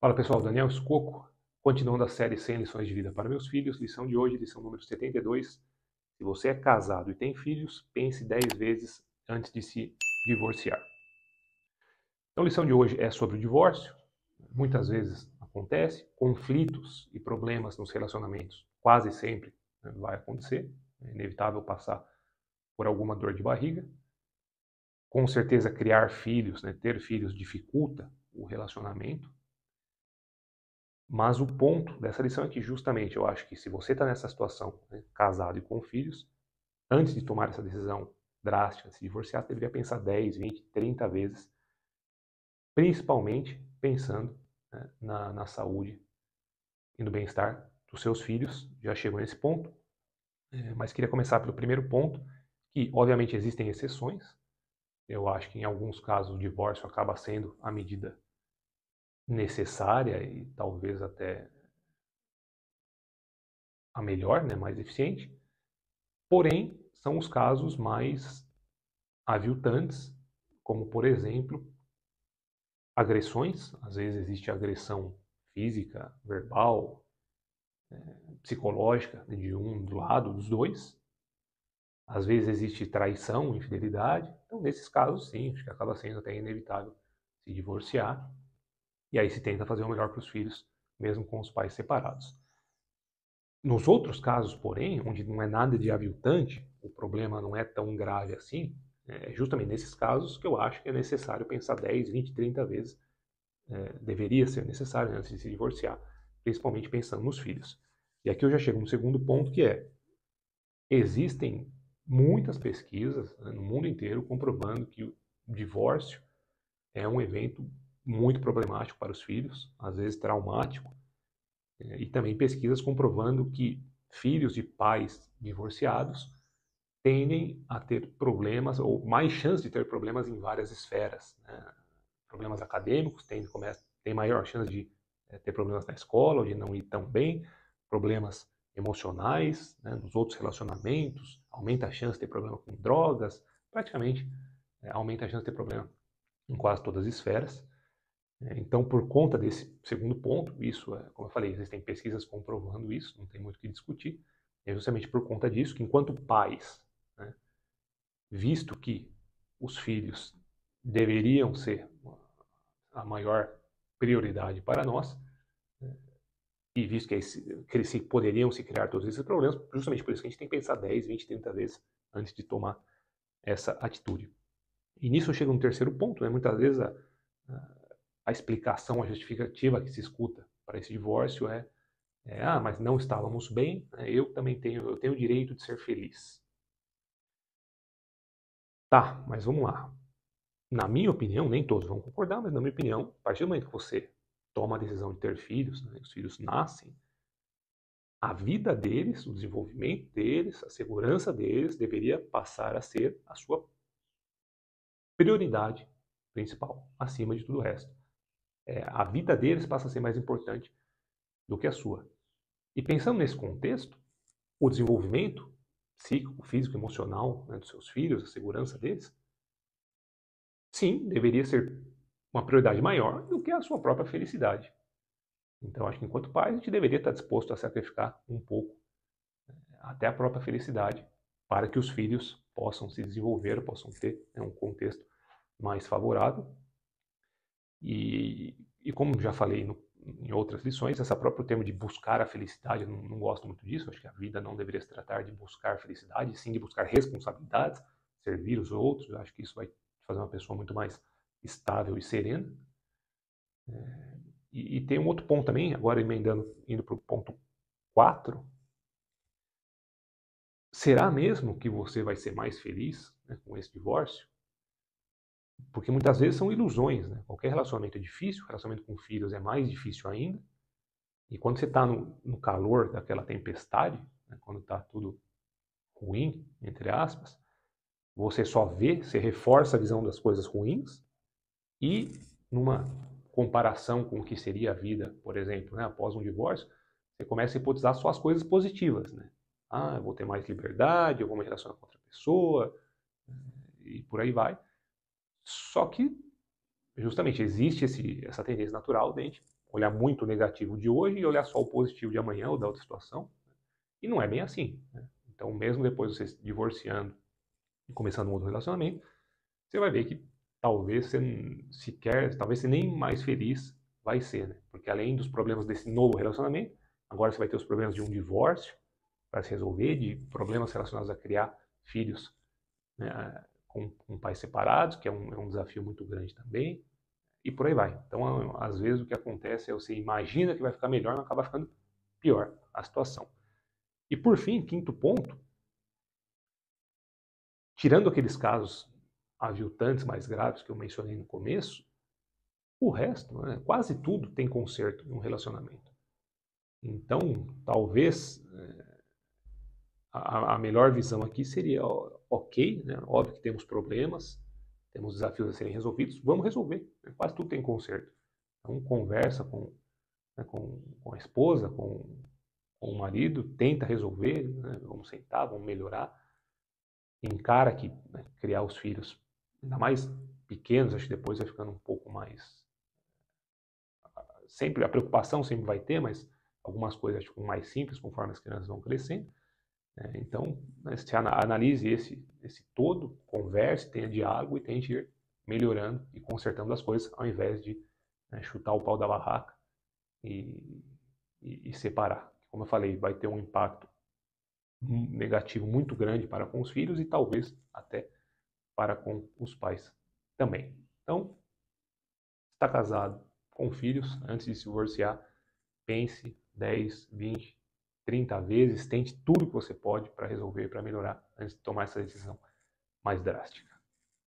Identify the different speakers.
Speaker 1: Fala pessoal, Daniel Scocco, continuando a série 100 lições de vida para meus filhos, lição de hoje, lição número 72. Se você é casado e tem filhos, pense 10 vezes antes de se divorciar. Então a lição de hoje é sobre o divórcio. Muitas vezes acontece, conflitos e problemas nos relacionamentos, quase sempre vai acontecer, é inevitável passar por alguma dor de barriga. Com certeza criar filhos, ter filhos dificulta o relacionamento. Mas o ponto dessa lição é que justamente eu acho que se você está nessa situação, casado e com filhos, antes de tomar essa decisão drástica de se divorciar, você deveria pensar 10, 20, 30 vezes, principalmente pensando na saúde e no bem-estar dos seus filhos. Já chegou nesse ponto, mas queria começar pelo primeiro ponto, que obviamente existem exceções. Eu acho que em alguns casos o divórcio acaba sendo a medida necessária e talvez até a melhor, mais eficiente. Porém, são os casos mais aviltantes, como, por exemplo, agressões. Às vezes existe agressão física, verbal, psicológica, de um do lado, dos dois. Às vezes existe traição, infidelidade. Então, nesses casos, sim, acho que acaba sendo até inevitável se divorciar. E aí se tenta fazer o melhor para os filhos, mesmo com os pais separados. Nos outros casos, porém, onde não é nada de aviltante, o problema não é tão grave assim, é justamente nesses casos que eu acho que é necessário pensar 10, 20, 30 vezes, deveria ser necessário antes de se divorciar, principalmente pensando nos filhos. E aqui eu já chego no segundo ponto, que é, existem muitas pesquisas no mundo inteiro comprovando que o divórcio é um evento muito problemático para os filhos, às vezes traumático, e também pesquisas comprovando que filhos de pais divorciados tendem a ter problemas, ou mais chance de ter problemas em várias esferas. Problemas acadêmicos, tem maior chance de ter problemas na escola, ou de não ir tão bem, problemas emocionais, nos outros relacionamentos, aumenta a chance de ter problema com drogas, praticamente aumenta a chance de ter problema em quase todas as esferas. Então, por conta desse segundo ponto, isso como eu falei, existem pesquisas comprovando isso, não tem muito o que discutir, é justamente por conta disso que, enquanto pais, visto que os filhos deveriam ser a maior prioridade para nós, e visto que poderiam se criar todos esses problemas, justamente por isso que a gente tem que pensar 10, 20, 30 vezes antes de tomar essa atitude. E nisso eu chego no terceiro ponto, muitas vezes a explicação, a justificativa que se escuta para esse divórcio mas não estávamos bem, eu tenho o direito de ser feliz. Tá, mas vamos lá. Na minha opinião, nem todos vão concordar, mas na minha opinião, a partir do momento que você toma a decisão de ter filhos, os filhos nascem, a vida deles, o desenvolvimento deles, a segurança deles deveria passar a ser a sua prioridade principal, acima de tudo o resto. A vida deles passa a ser mais importante do que a sua. E pensando nesse contexto, o desenvolvimento psíquico, físico, emocional dos seus filhos, a segurança deles, sim, deveria ser uma prioridade maior do que a sua própria felicidade. Então, acho que enquanto pais, a gente deveria estar disposto a sacrificar um pouco, até a própria felicidade, para que os filhos possam se desenvolver, possam ter um contexto mais favorável. E como já falei em outras lições, esse próprio termo de buscar a felicidade, eu não gosto muito disso. Acho que a vida não deveria se tratar de buscar felicidade, sim de buscar responsabilidades, servir os outros. Eu acho que isso vai fazer uma pessoa muito mais estável e serena. E tem um outro ponto também, agora indo para o ponto 4. Será mesmo que você vai ser mais feliz com esse divórcio? Porque muitas vezes são ilusões. Qualquer relacionamento é difícil, relacionamento com filhos é mais difícil ainda. E quando você está no calor daquela tempestade, quando está tudo ruim, entre aspas, você só vê, você reforça a visão das coisas ruins e numa comparação com o que seria a vida, por exemplo, após um divórcio, você começa a hipotizar só as coisas positivas. Eu vou ter mais liberdade, eu vou me relacionar com outra pessoa, e por aí vai. Só que, justamente, existe essa tendência natural de a gente olhar muito o negativo de hoje e olhar só o positivo de amanhã ou da outra situação. E não é bem assim, né? Então, mesmo depois de você se divorciando e começando um outro relacionamento, você vai ver que talvez talvez você nem mais feliz vai ser, né? Porque além dos problemas desse novo relacionamento, agora você vai ter os problemas de um divórcio para se resolver, de problemas relacionados a criar filhos, né, com pais separados, que é um desafio muito grande também, e por aí vai. Então, às vezes o que acontece é você imagina que vai ficar melhor, mas acaba ficando pior a situação. E por fim, quinto ponto, tirando aqueles casos aviltantes mais graves que eu mencionei no começo, o resto, né, quase tudo tem conserto em um relacionamento. Então, talvez a melhor visão aqui seria, ok, né, óbvio que temos problemas, temos desafios a serem resolvidos, vamos resolver, né, quase tudo tem conserto. Então, conversa né, com a esposa, com o marido, tenta resolver, né, vamos sentar, vamos melhorar, encara que, né, criar os filhos, ainda mais pequenos, acho que depois vai ficando um pouco mais... Sempre, a preocupação sempre vai ter, mas algumas coisas ficam mais simples conforme as crianças vão crescendo. Então, né, você analise esse todo, converse, tenha diálogo e tente ir melhorando e consertando as coisas, ao invés de, né, chutar o pau da barraca e separar. Como eu falei, vai ter um impacto negativo muito grande para com os filhos e talvez até para com os pais também. Então, está casado com filhos, antes de se divorciar, pense 10, 20, 30 vezes, tente tudo que você pode para resolver, para melhorar, antes de tomar essa decisão mais drástica.